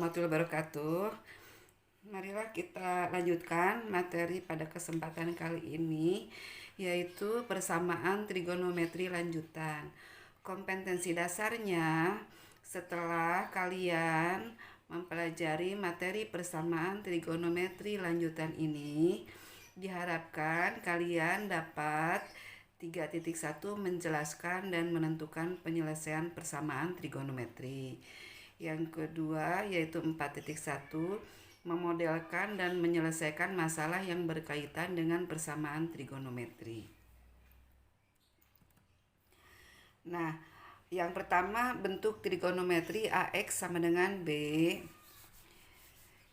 warahmatullahi wabarakatuh. Marilah kita lanjutkan materi pada kesempatan kali ini, yaitu persamaan trigonometri lanjutan. Kompetensi dasarnya setelah kalian mempelajari materi persamaan trigonometri lanjutan ini, diharapkan kalian dapat 3.1 menjelaskan dan menentukan penyelesaian persamaan trigonometri. Yang kedua yaitu 4.1 memodelkan dan menyelesaikan masalah yang berkaitan dengan persamaan trigonometri. Nah, yang pertama bentuk trigonometri AX sama dengan B.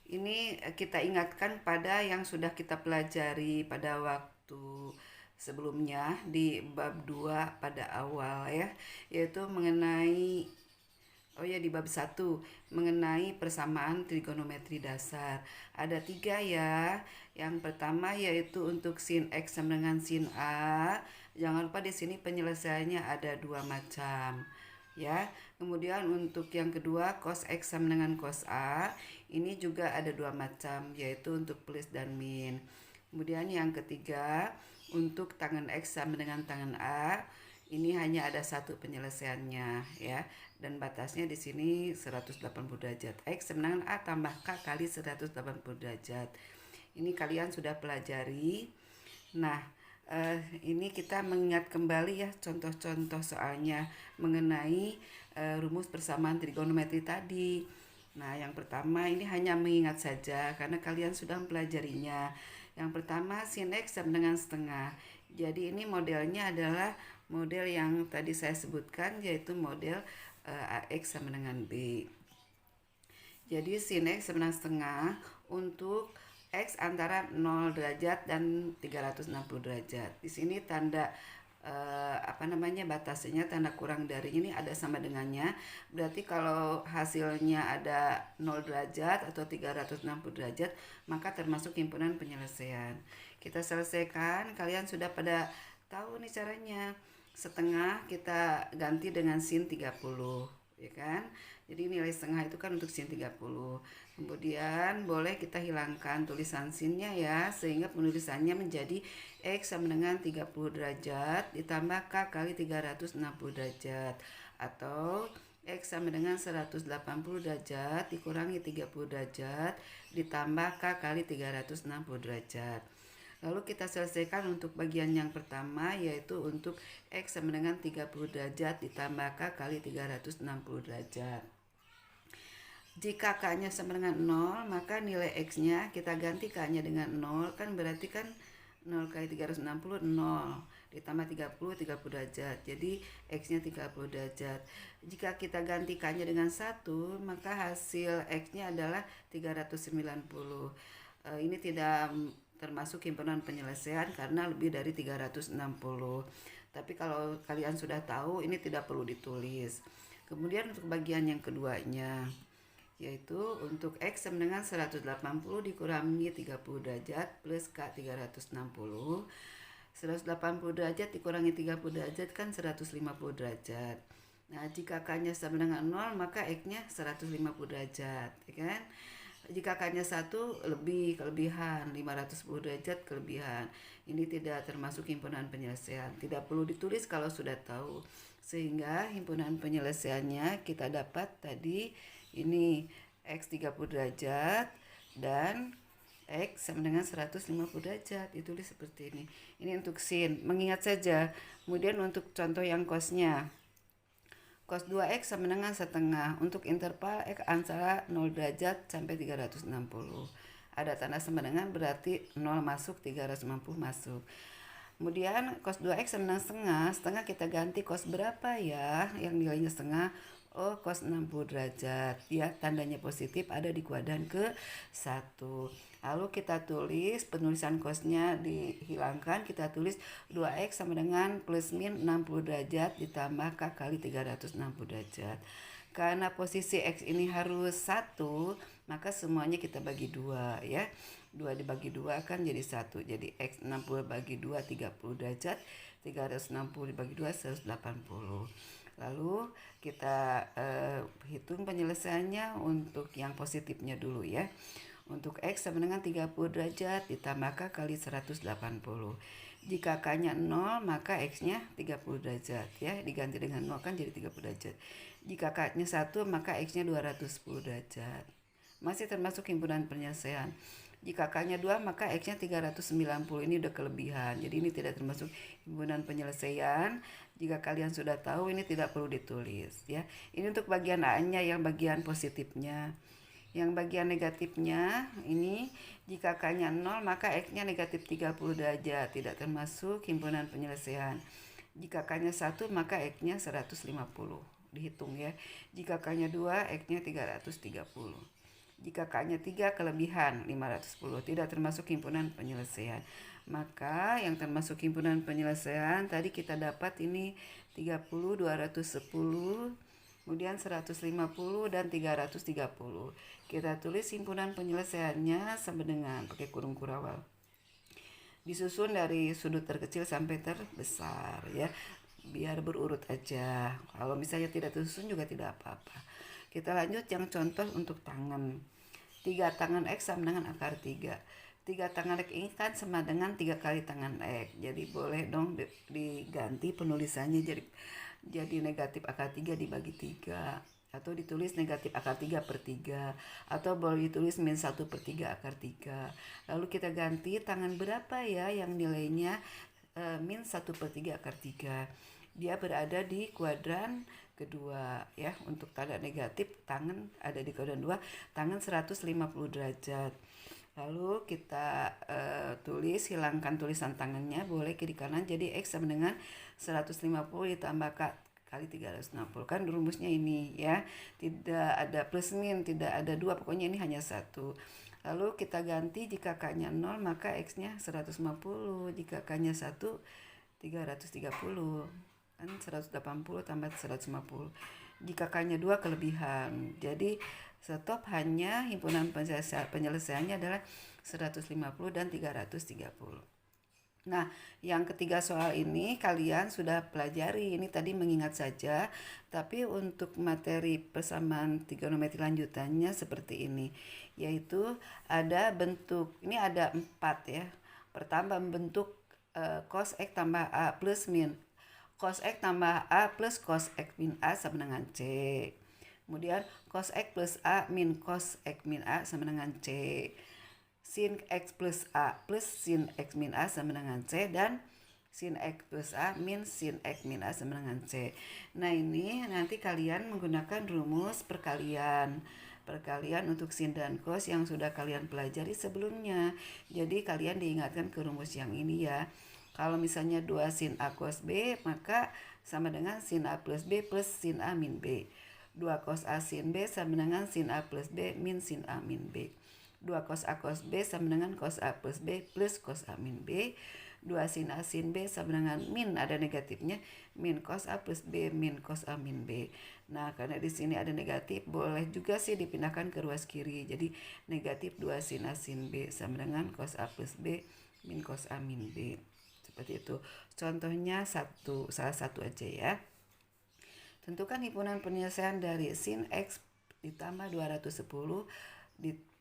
Ini kita ingatkan pada yang sudah kita pelajari pada waktu sebelumnya di bab 2 pada awal ya, yaitu mengenai di bab 1 mengenai persamaan trigonometri dasar. Ada 3 ya. Yang pertama yaitu untuk sin X sama dengan sin A. Jangan lupa di sini penyelesaiannya ada 2 macam. Ya. Kemudian untuk yang kedua cos X sama dengan cos A. Ini juga ada 2 macam, yaitu untuk plus dan min. Kemudian yang ketiga untuk tangen X sama dengan tangen A. Ini hanya ada satu penyelesaiannya ya, dan batasnya di sini 180 derajat. X sama dengan A tambah K kali 180 derajat. Ini kalian sudah pelajari. Nah, ini kita mengingat kembali ya contoh-contoh soalnya mengenai rumus persamaan trigonometri tadi. Nah, yang pertama ini hanya mengingat saja karena kalian sudah mempelajarinya. Yang pertama sin X sama dengan setengah. Jadi ini modelnya adalah model yang tadi saya sebutkan, yaitu model AX sama dengan B. Jadi sin X sama dengan setengah untuk X antara 0 derajat dan 360 derajat. Di sini tanda batasnya, tanda kurang dari ini ada sama dengannya. Berarti kalau hasilnya ada 0 derajat atau 360 derajat, maka termasuk himpunan penyelesaian. Kita selesaikan, kalian sudah pada tahu nih caranya. Setengah kita ganti dengan sin 30, ya kan? Jadi nilai setengah itu kan untuk sin 30. Kemudian boleh kita hilangkan tulisan sinnya ya, sehingga penulisannya menjadi X sama dengan 30 derajat ditambah K kali 360 derajat, atau X sama dengan 180 derajat dikurangi 30 derajat ditambah K kali 360 derajat. Lalu kita selesaikan untuk bagian yang pertama, yaitu untuk X sama dengan 30 derajat ditambah K kali 360 derajat. Jika K-nya sama dengan 0, maka nilai X-nya kita ganti K-nya dengan 0, kan berarti kan 0 kali 360, 0. Ditambah 30 derajat. Jadi X-nya 30 derajat. Jika kita ganti K-nya dengan 1, maka hasil X-nya adalah 390. Ini tidak termasuk himpunan penyelesaian karena lebih dari 360. Tapi kalau kalian sudah tahu, ini tidak perlu ditulis. Kemudian untuk bagian yang keduanya, yaitu untuk X sama dengan 180 dikurangi 30 derajat plus K 360. 180 derajat dikurangi 30 derajat kan 150 derajat. Nah, jika K-nya sama dengan 0, maka X-nya 150 derajat, ya kan? Jika K-nya 1 kelebihan, 510 derajat kelebihan. Ini tidak termasuk himpunan penyelesaian. Tidak perlu ditulis kalau sudah tahu. Sehingga himpunan penyelesaiannya kita dapat tadi ini X 30 derajat dan X sama dengan 150 derajat. Ditulis seperti ini. Ini untuk sin, mengingat saja. Kemudian untuk contoh yang cosnya, cos 2X sama dengan setengah untuk interval X antara 0 derajat sampai 360. Ada tanda sama dengan, berarti 0 masuk, 360 masuk. Kemudian cos 2X sama dengan setengah. Setengah kita ganti cos berapa ya yang nilainya setengah? Oh, cos 60 derajat. Ya, tandanya positif ada di kuadran ke-1. Lalu kita tulis, penulisan cosnya dihilangkan, kita tulis 2X sama dengan plus min 60 derajat ditambah K kali 360 derajat. Karena posisi X ini harus 1, maka semuanya kita bagi 2 ya. 2 dibagi 2 kan jadi 1. Jadi X 60 bagi 2 30 derajat. 360 dibagi 2 180. Lalu kita hitung penyelesaiannya untuk yang positifnya dulu ya. Untuk X sama dengan 30 derajat ditambah K kali 180. Jika K-nya 0 maka X-nya 30 derajat ya. Diganti dengan 0 kan jadi 30 derajat. Jika K-nya 1 maka X-nya 210 derajat. Masih termasuk himpunan penyelesaian. Jika K-nya 2 maka X-nya 390. Ini udah kelebihan. Jadi ini tidak termasuk himpunan penyelesaian. Jika kalian sudah tahu ini tidak perlu ditulis ya. Ini untuk bagian A-nya yang bagian positifnya. Yang bagian negatifnya ini jika K-nya 0 maka X-nya negatif 30 derajat, tidak termasuk himpunan penyelesaian. Jika K-nya 1 maka X-nya 150, dihitung ya. Jika K-nya 2 X-nya 330. Jika K-nya 3 kelebihan 510, tidak termasuk himpunan penyelesaian. Maka yang termasuk himpunan penyelesaian tadi kita dapat ini 30, 210, kemudian 150 dan 330. Kita tulis himpunan penyelesaiannya sama dengan pakai kurung kurawal. Disusun dari sudut terkecil sampai terbesar ya. Biar berurut aja. Kalau misalnya tidak tersusun juga tidak apa-apa. Kita lanjut yang contoh untuk tangan. 3 tangan X sama dengan akar 3. 3 tangan X ini kan sama dengan 3 kali tangan X. Jadi boleh dong diganti penulisannya jadi negatif akar 3 dibagi 3, atau ditulis negatif akar 3 per 3, atau boleh ditulis min 1 per 3 akar 3. Lalu kita ganti tangan berapa ya yang nilainya min 1 per 3 akar 3. Dia berada di kuadran kedua ya. Untuk tanda negatif tangan ada di kuadran 2, tangan 150 derajat. Lalu kita tulis, hilangkan tulisan tangannya, boleh kiri kanan, jadi X sama dengan 150 ditambah K kali 360. Kan rumusnya ini ya, tidak ada plus min, tidak ada 2, pokoknya ini hanya 1. Lalu kita ganti, jika K-nya 0 maka X-nya 150, jika K-nya 1 330, kan 180 tambah 150. Jika K-nya 2 kelebihan, jadi stop hanya himpunan penyelesaiannya adalah 150 dan 330. Nah, yang ketiga soal ini kalian sudah pelajari, ini tadi mengingat saja, tapi untuk materi persamaan trigonometri lanjutannya seperti ini, yaitu ada bentuk, ini ada 4 ya. Pertama bentuk cos X tambah A plus min. Cos X tambah A plus cos X min A sama dengan C. Kemudian cos X plus A min cos X min A sama dengan C. Sin X plus A plus sin X min A sama dengan C, dan sin X plus A min sin X min A sama dengan C. Nah ini nanti kalian menggunakan rumus perkalian untuk sin dan cos yang sudah kalian pelajari sebelumnya. Jadi kalian diingatkan ke rumus yang ini ya. Kalau misalnya 2 sin A cos B maka sama dengan sin A plus B plus sin A min B. 2 cos A sin B sama dengan sin A plus B min sin A min B. 2 cos A cos B sama dengan cos A plus B plus cos A min B. 2 sin A sin B sama dengan min, ada negatifnya, min cos A plus B min cos A min B. Nah, karena di sini ada negatif, boleh juga sih dipindahkan ke ruas kiri. Jadi negatif 2 sin A sin B sama dengan cos A plus B min cos A min B. Seperti itu. Contohnya salah satu aja ya. Tentukan himpunan penyelesaian dari sin X ditambah 210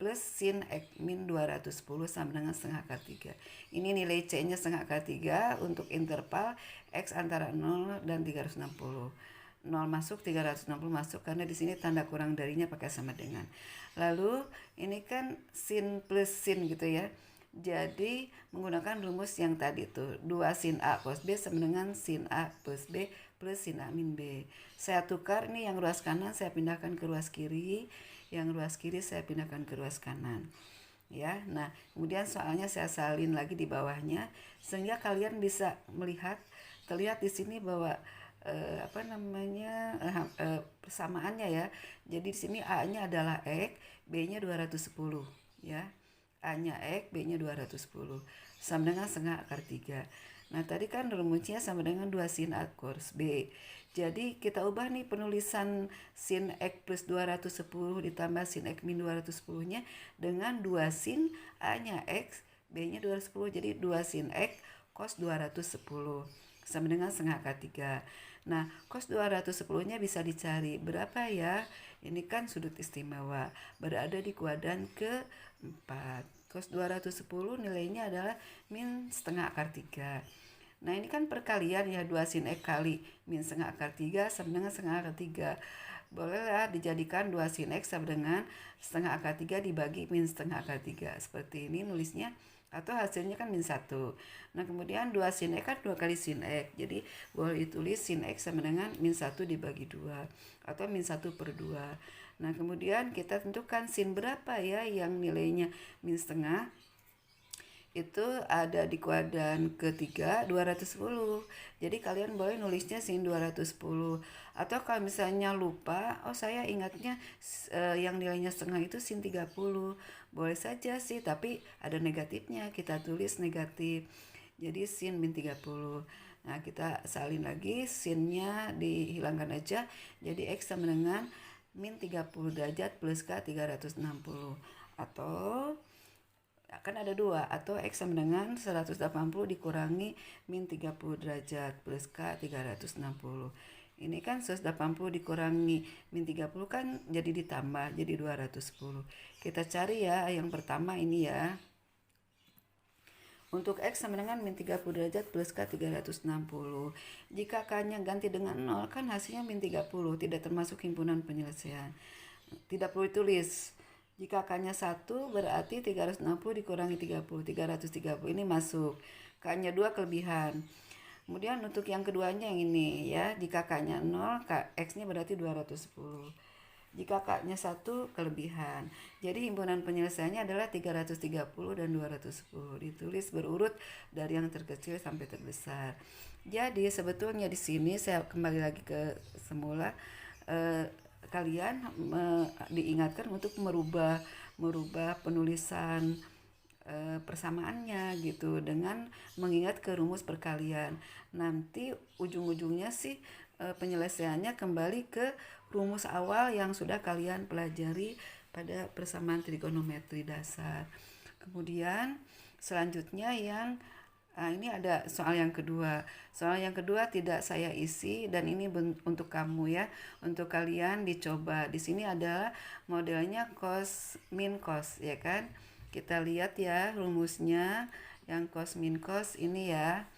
plus sin X min 210 sama dengan setengah akar 3. Ini nilai C-nya setengah akar 3 untuk interval X antara 0 dan 360. 0 masuk, 360 masuk, karena di sini tanda kurang darinya pakai sama dengan. Lalu ini kan sin plus sin gitu ya. Jadi menggunakan rumus yang tadi tuh, 2 sin A cos B sama dengan sin A plus B plus sin A min B. Saya tukar, ini yang ruas kanan saya pindahkan ke ruas kiri, yang ruas kiri saya pindahkan ke ruas kanan ya. Nah kemudian soalnya saya salin lagi di bawahnya sehingga kalian bisa terlihat di sini bahwa persamaannya ya. Jadi di sini A-nya adalah X, B-nya 210 ya. A-nya X, B-nya 210 sama dengan setengah akar 3. Nah tadi kan rumusnya sama dengan 2 sin A cos B. Jadi kita ubah nih penulisan sin X plus 210 ditambah sin X min 210 nya dengan 2 sin A-nya X, B-nya 210. Jadi 2 sin X cos 210 sama dengan setengah akar 3. Nah, cos 210-nya bisa dicari. Berapa ya? Ini kan sudut istimewa. Berada di kuadran keempat. Cos 210 nilainya adalah min setengah akar 3. Nah, ini kan perkalian ya, 2 sin X kali min setengah akar 3 sama dengan setengah akar 3. Bolehlah dijadikan 2 sin X sama dengan setengah akar 3 dibagi min setengah akar 3. Seperti ini nulisnya. Atau hasilnya kan min 1. Nah, kemudian 2 sin X kan 2 kali sin X. Jadi boleh ditulis sin X sama dengan min 1 dibagi 2. Atau min 1 per 2. Nah, kemudian kita tentukan sin berapa ya yang nilainya min setengah. Itu ada di kuadran ketiga 210. Jadi kalian boleh nulisnya sin 210. Atau kalau misalnya lupa, oh saya ingatnya yang nilainya setengah itu sin 30. Boleh saja sih, tapi ada negatifnya, kita tulis negatif. Jadi sin min 30. Nah, kita salin lagi, sinnya dihilangkan aja. Jadi X sama dengan min 30 derajat plus K 360. Atau kan ada dua, atau X sama dengan 180 dikurangi min 30 derajat plus K 360. Ini kan 180 dikurangi min 30 kan jadi ditambah, jadi 210. Kita cari ya yang pertama ini ya. Untuk X sama dengan min 30 derajat plus K 360. Jika K-nya ganti dengan 0 kan hasilnya min 30, tidak termasuk himpunan penyelesaian. Tidak perlu ditulis. Jika K-nya 1 berarti 360 dikurangi 30, 330 ini masuk. K-nya 2 kelebihan. Kemudian untuk yang keduanya yang ini ya, jika K-nya 0, X-nya berarti 210. Jika K-nya 1 kelebihan. Jadi himpunan penyelesaiannya adalah 330 dan 210. Ditulis berurut dari yang terkecil sampai terbesar. Jadi sebetulnya di sini saya kembali lagi ke semula, kalian diingatkan untuk merubah penulisan persamaannya gitu dengan mengingat ke rumus perkalian. Nanti ujung-ujungnya sih penyelesaiannya kembali ke rumus awal yang sudah kalian pelajari pada persamaan trigonometri dasar. Kemudian selanjutnya yang ini ada soal yang kedua. Soal yang kedua tidak saya isi dan ini untuk kamu ya, untuk kalian dicoba. Di sini adalah modelnya cos min cos ya kan. Kita lihat ya rumusnya yang cos min cos ini ya.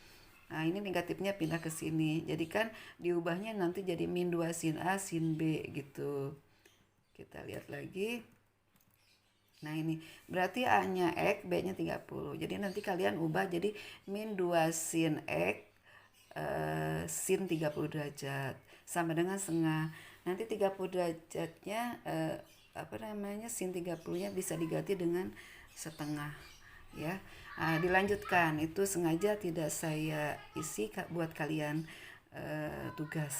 Nah, ini negatifnya pindah ke sini. Jadi kan diubahnya nanti jadi min 2 sin A sin B gitu. Kita lihat lagi. Nah, ini berarti A-nya X, B-nya 30. Jadi nanti kalian ubah jadi min 2 sin X sin 30 derajat sama dengan setengah. Nanti 30 derajatnya sin 30-nya bisa diganti dengan setengah ya. Nah, dilanjutkan, itu sengaja tidak saya isi buat kalian tugas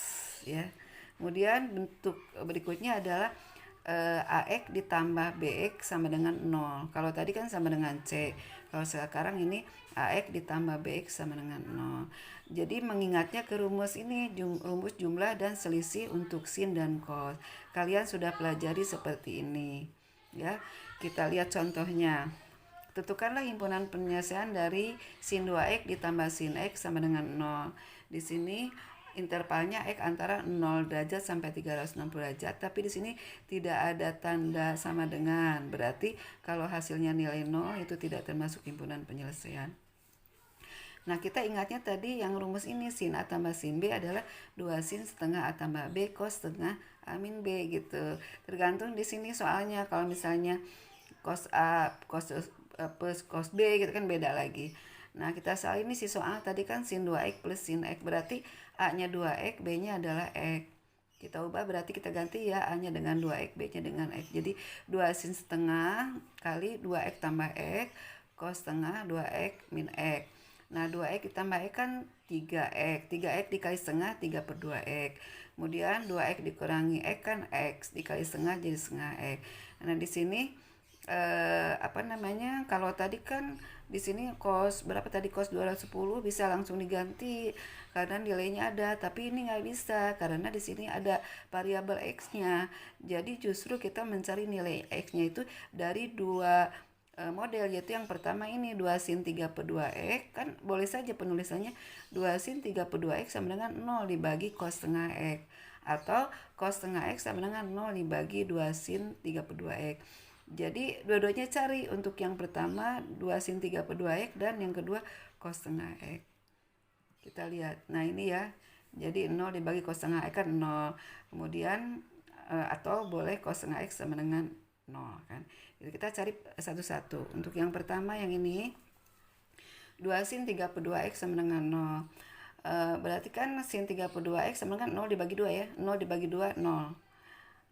ya. Kemudian bentuk berikutnya adalah AX ditambah BX sama dengan 0. Kalau tadi kan sama dengan C. Kalau sekarang ini AX ditambah BX sama dengan 0. Jadi mengingatnya ke rumus ini, rumus jumlah dan selisih untuk sin dan cos. Kalian sudah pelajari seperti ini. Ya, kita lihat contohnya. Tentukanlah himpunan penyelesaian dari sin 2x ditambah sin x sama dengan 0. Di sini intervalnya X antara 0 derajat sampai 360 derajat, tapi di sini tidak ada tanda sama dengan. Berarti kalau hasilnya nilai 0 itu tidak termasuk himpunan penyelesaian. Nah, kita ingatnya tadi yang rumus ini sin A tambah sin B adalah 2 sin setengah A tambah B cos setengah A min B gitu. Tergantung di sini soalnya, kalau misalnya cos A plus cos B gitu kan beda lagi. Nah, kita soal ini si soal tadi kan sin 2x plus sin x, berarti A-nya 2x, B-nya adalah x. Kita ubah berarti kita ganti ya, A-nya dengan 2x, B-nya dengan x. Jadi 2 sin setengah kali 2x tambah x, cos setengah 2x min x. Nah, 2x ditambah x kan 3x. 3x dikali setengah 3 per 2x. Kemudian 2x dikurangi x kan x, dikali setengah jadi setengah x. Nah, di sini kalau tadi kan di sini cos berapa tadi, cos 210 bisa langsung diganti karena nilainya ada, tapi ini nggak bisa karena di sini ada variabel x-nya. Jadi justru kita mencari nilai x-nya itu dari dua model, yaitu yang pertama ini 2 sin 3 per 2x, kan boleh saja penulisannya 2 sin 3 per 2x sama dengan 0 dibagi cos setengah x, atau cos setengah x sama dengan 0 dibagi 2 sin 3 per 2x. Jadi dua-duanya cari, untuk yang pertama 2 sin 3 per 2x dan yang kedua cos setengah x. Kita lihat, nah ini ya, jadi 0 dibagi cos setengah x kan 0, kemudian atau boleh cos setengah x sama dengan 0 kan. Jadi kita cari satu-satu. Untuk yang pertama yang ini 2 sin 3 per 2x sama dengan 0. Berarti kan sin 3 per 2x sama dengan 0 dibagi 2 ya. 0 dibagi 2 0.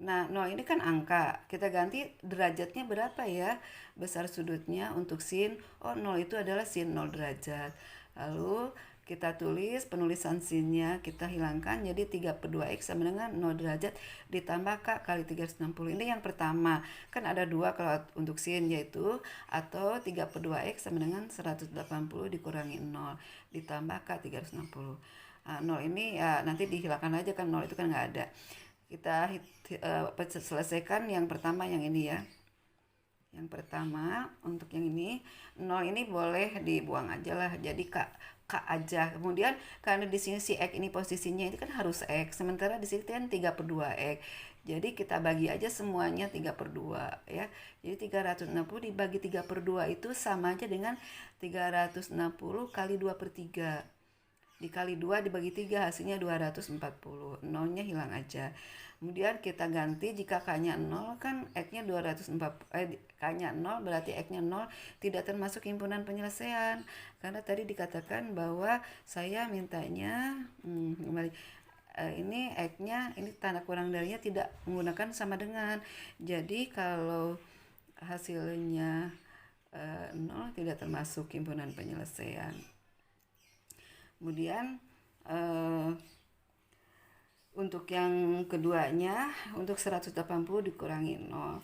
Nah 0 ini kan angka, kita ganti derajatnya berapa ya, besar sudutnya untuk sin. Oh 0 itu adalah sin 0 derajat. Lalu kita tulis penulisan sinnya, kita hilangkan, jadi 3 per 2x sama dengan 0 derajat ditambah k kali 360. Ini yang pertama, kan ada 2 kalau untuk sin, yaitu atau 3 per 2x sama dengan 180 dikurangi 0 ditambah k 360. 0 ini ya nanti dihilangkan aja kan, 0 itu kan nggak ada. Kita selesaikan yang pertama yang ini ya. Yang pertama untuk yang ini 0 ini boleh dibuang aja lah, jadi k aja. Kemudian karena di sini si x ini posisinya ini kan harus x, sementara di sini kan 3 per 2x, jadi kita bagi aja semuanya 3 per 2 ya. Jadi 360 dibagi 3 per 2 itu sama aja dengan 360 kali 2 per 3 dikali 2 dibagi 3, hasilnya 240. 0 nya hilang aja. Kemudian kita ganti, jika k-nya 0 kan x-nya 240, k-nya 0 berarti x-nya 0, tidak termasuk himpunan penyelesaian. Karena tadi dikatakan bahwa saya mintanya kembali ini x-nya, ini tanda kurang darinya tidak menggunakan sama dengan. Jadi kalau hasilnya 0 tidak termasuk himpunan penyelesaian. Kemudian untuk yang keduanya, untuk 180 dikurangi 0.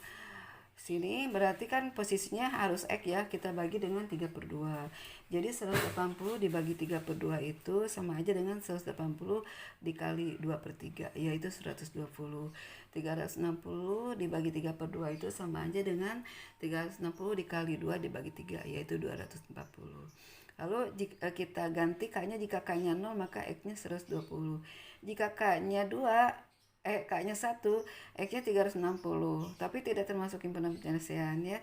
Sini berarti kan posisinya harus x ya, kita bagi dengan 3 per 2. Jadi 180 dibagi 3 per 2 itu sama aja dengan 180 dikali 2 per 3, yaitu 120. 360 dibagi 3 per 2 itu sama aja dengan 360 dikali 2 dibagi 3, yaitu 240. Lalu jika kita ganti k-nya, jika k-nya 0 maka x-nya 120. Jika k-nya 2, k-nya 1, x-nya 360, tapi tidak termasuk himpunan penyelesaian ya.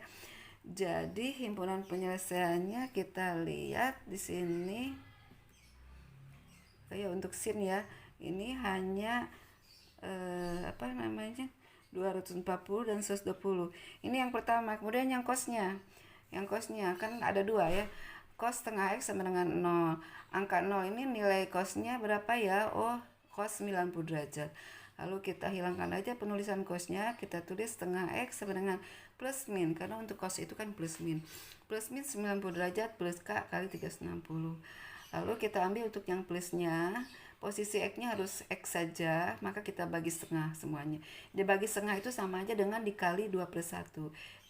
Jadi himpunan penyelesaiannya kita lihat di sini. Kayak untuk sin ya, ini hanya 240 dan 120. Ini yang pertama. Kemudian yang cosnya. Yang cosnya kan ada 2 ya. Cos setengah x sama dengan 0. Angka 0 ini nilai cosnya berapa ya? Oh, cos 90 derajat. Lalu kita hilangkan aja penulisan cosnya, kita tulis setengah x sama dengan plus min, karena untuk cos itu kan plus min. Plus min 90 derajat plus k kali 360. Lalu kita ambil untuk yang plusnya, posisi x-nya harus x saja, maka kita bagi setengah semuanya. Dibagi setengah itu sama aja dengan dikali 2 per 1.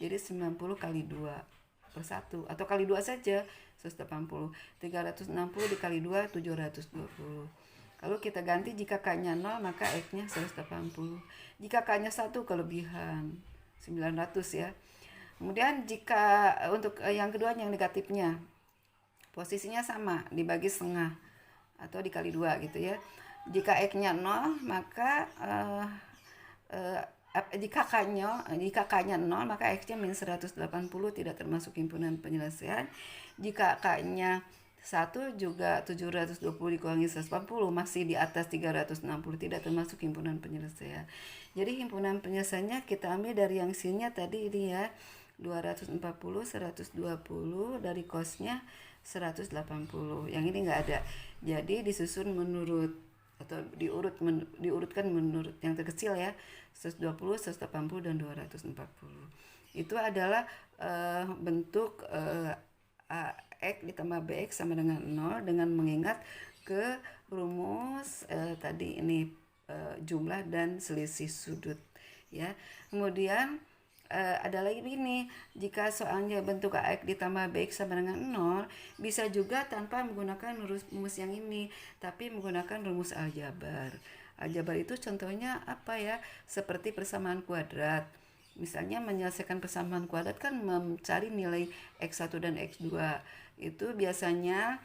Jadi 90 kali 2 per 1, atau kali 2 saja, 180. 360 dikali 2, 720. Lalu kita ganti, jika k-nya 0 maka x-nya 180. Jika k-nya 1 kelebihan 900 ya. Kemudian jika untuk yang kedua yang negatifnya, posisinya sama, dibagi setengah atau dikali 2 gitu ya. Jika x-nya 0 maka jika k-nya 0 maka x-nya min 180, tidak termasuk himpunan penyelesaian. Jika k-nya 1 juga 720 dikurangi 180, masih di atas 360, tidak termasuk himpunan penyelesaian. Jadi himpunan penyelesaiannya kita ambil dari yang sinnya tadi ini ya, 240, 120 dari cosnya 180. Yang ini nggak ada. Jadi disusun menurut atau diurutkan menurut yang terkecil ya, 120, 180 dan 240. Itu adalah bentuk x ditambah bx sama dengan 0 dengan mengingat ke rumus tadi ini jumlah dan selisih sudut ya. Kemudian ada lagi begini, jika soalnya bentuk AX ditambah BX sama dengan 0, bisa juga tanpa menggunakan rumus yang ini, tapi menggunakan rumus aljabar. Aljabar itu contohnya apa ya? Seperti persamaan kuadrat. Misalnya menyelesaikan persamaan kuadrat kan mencari nilai X1 dan X2. Itu biasanya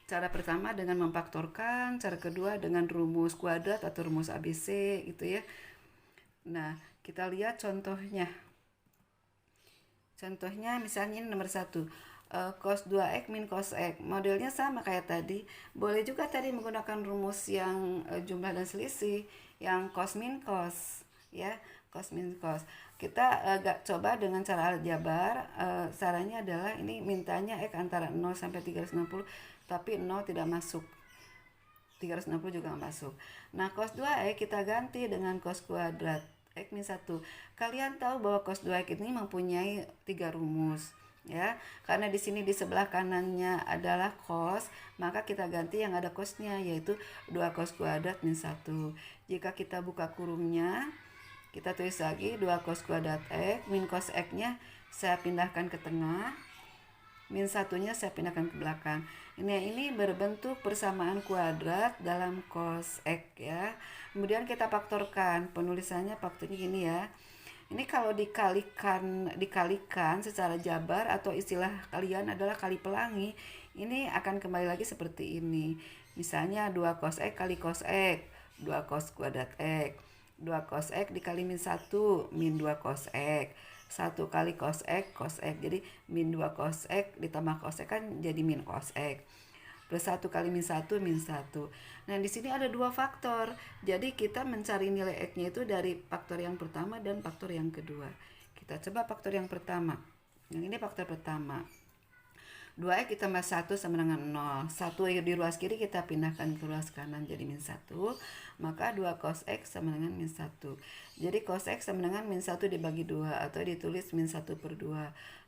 cara pertama dengan memfaktorkan, cara kedua dengan rumus kuadrat atau rumus ABC gitu ya. Nah, kita lihat contohnya. Contohnya misalnya nomor 1, cos 2x min cos x. Modelnya sama kayak tadi. Boleh juga tadi menggunakan rumus yang jumlah dan selisih, yang cos min cos, ya, cos min cos. Kita coba dengan cara aljabar. Caranya adalah ini mintanya x antara 0 sampai 360, tapi 0 tidak masuk. 360 juga nggak masuk. Nah, cos 2x kita ganti dengan cos kuadrat X min 1. Kalian tahu bahwa cos 2x ini mempunyai 3 rumus, ya. Karena di sini di sebelah kanannya adalah cos, maka kita ganti yang ada cosnya, yaitu 2 cos kuadrat min 1. Jika kita buka kurungnya, kita tulis lagi 2 cos kuadrat X min cos X-nya saya pindahkan ke tengah, min satunya saya pindahkan ke belakang. Ini berbentuk persamaan kuadrat dalam cos X, ya. Kemudian kita faktorkan. Penulisannya faktornya gini ya. Ini kalau dikalikan secara jabar atau istilah kalian adalah kali pelangi, ini akan kembali lagi seperti ini. Misalnya 2 cos X kali cos X, 2 cos kuadrat X. 2 cos X dikali min 1, min 2 cos X. 1 kali cos X. Jadi min 2 cos X ditambah cos X kan jadi min cos X. Plus 1 kali min 1, min 1. Nah, di sini ada 2 faktor. Jadi kita mencari nilai X-nya itu dari faktor yang pertama dan faktor yang kedua. Kita coba faktor yang pertama. Yang ini faktor pertama. 2x ditambah 1 sama dengan 0. 1 di ruas kiri kita pindahkan ke ruas kanan jadi min 1. Maka 2 cos x sama dengan min 1. Jadi cos x sama dengan min 1 dibagi 2 atau ditulis min 1 per 2.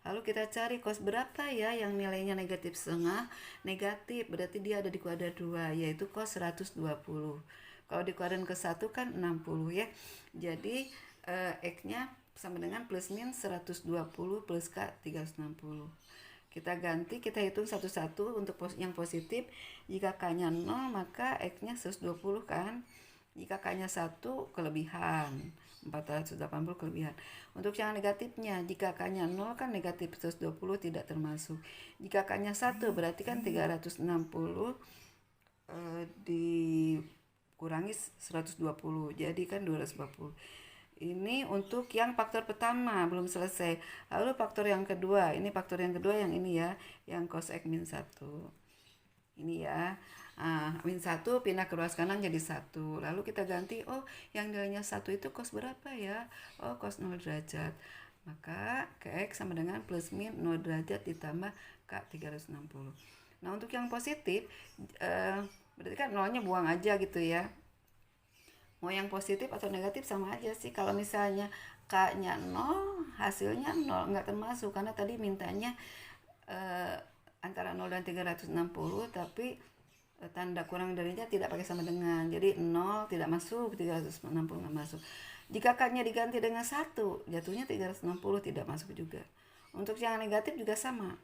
Lalu kita cari cos berapa ya yang nilainya negatif setengah. Negatif berarti dia ada di kuadrat 2, yaitu cos 120. Kalau dikuadrat ke 1 kan 60 ya. Jadi x-nya sama dengan plus min 120 plus k 360. Kita ganti, kita hitung satu-satu untuk yang positif. Jika k-nya 0 maka x-nya 120 kan. Jika k-nya 1 kelebihan, 480 kelebihan. Untuk yang negatifnya, jika k-nya 0 kan negatif 120 tidak termasuk. Jika k-nya 1 berarti kan 360 dikurangi 120, jadi kan 240. Ini untuk yang faktor pertama belum selesai. Lalu faktor yang kedua, ini faktor yang kedua yang ini ya, yang cos x min 1. Ini ya. Min 1 pindah ke ruas kanan jadi 1. Lalu kita ganti, oh yang nilainya 1 itu cos berapa ya? Oh cos 0 derajat. Maka Kx sama dengan plus min 0 derajat ditambah K 360. Nah untuk yang positif, berarti kan nolnya buang aja gitu ya. Mau yang positif atau negatif sama aja sih. Kalau misalnya K-nya 0, hasilnya 0, nggak termasuk. Karena tadi mintanya antara 0 dan 360, tapi tanda kurang darinya tidak pakai sama dengan. Jadi 0 tidak masuk, 360 nggak masuk. Jika K-nya diganti dengan 1, jatuhnya 360 tidak masuk juga. Untuk yang negatif juga sama.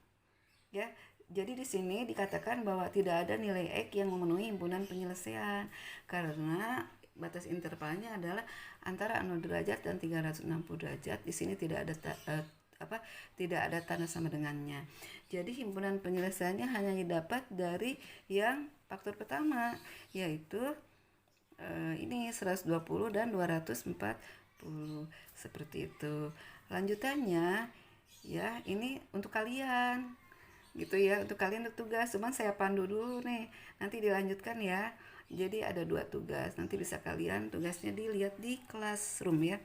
Ya, jadi di sini dikatakan bahwa tidak ada nilai X yang memenuhi himpunan penyelesaian. Karena batas intervalnya adalah antara 0 derajat dan 360 derajat. Di sini tidak ada tidak ada tanda sama dengannya. Jadi himpunan penyelesaiannya hanya didapat dari yang faktor pertama, yaitu ini 120 dan 240 seperti itu. Lanjutannya ya, ini untuk kalian gitu ya, untuk kalian untuk tugas. Cuman saya pandu dulu nih, nanti dilanjutkan ya. Jadi ada 2 tugas, nanti bisa kalian tugasnya dilihat di classroom ya.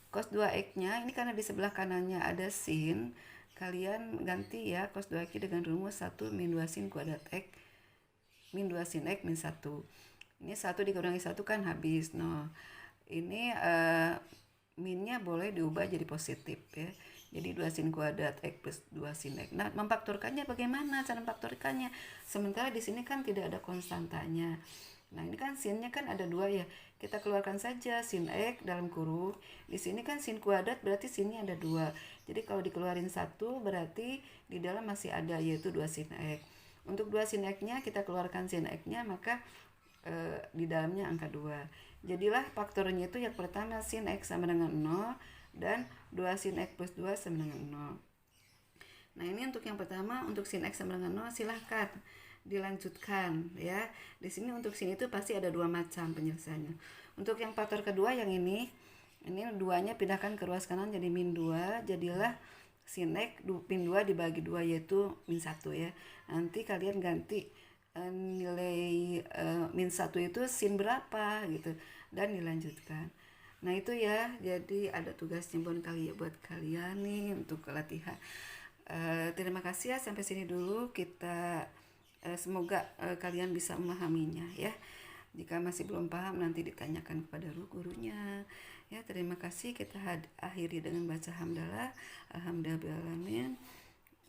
Cos 2x-nya ini karena di sebelah kanannya ada sin, kalian ganti ya cos 2x dengan rumus 1 min 2 sin kuadrat x min 2 sin x min 1. Ini 1 dikurangi 1 kan habis. No, ini minnya boleh diubah jadi positif ya. Jadi 2 sin kuadrat x plus 2 sin x. Nah, memfaktorkannya bagaimana cara memfaktorkannya? Sementara di sini kan tidak ada konstantanya. Nah, ini kan sinnya kan ada 2 ya. Kita keluarkan saja sin x dalam kurung. Di sini kan sin kuadrat berarti sinnya ada 2. Jadi kalau dikeluarin 1 berarti di dalam masih ada, yaitu 2 sin x. Untuk 2 sin x-nya kita keluarkan sin x-nya, maka di dalamnya angka 2. Jadilah faktornya itu yang pertama sin x sama dengan 0. dan 2 sin X plus 2 sama dengan 0. Nah ini untuk yang pertama, untuk sin X sama dengan 0 silahkan dilanjutkan ya. Di sini untuk sin itu pasti ada 2 macam penyelesaiannya. Untuk yang faktor kedua yang ini 2-nya pindahkan ke ruas kanan jadi min 2, jadilah sin X min 2 dibagi 2 yaitu min 1 ya. Nanti kalian ganti nilai min 1 itu sin berapa gitu dan dilanjutkan. Nah itu ya, jadi ada tugas timbun kali ya buat kalian nih untuk latihan. Terima kasih ya, sampai sini dulu kita. Semoga kalian bisa memahaminya ya. Jika masih belum paham nanti ditanyakan kepada gurunya ya. Terima kasih, kita akhiri dengan baca hamdalah. Alhamdulillahirrahmanirrahim.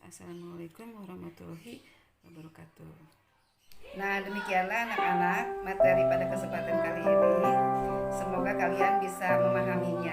Assalamualaikum warahmatullahi wabarakatuh. Nah demikianlah anak-anak materi pada kesempatan kali ini. Semoga kalian bisa memahaminya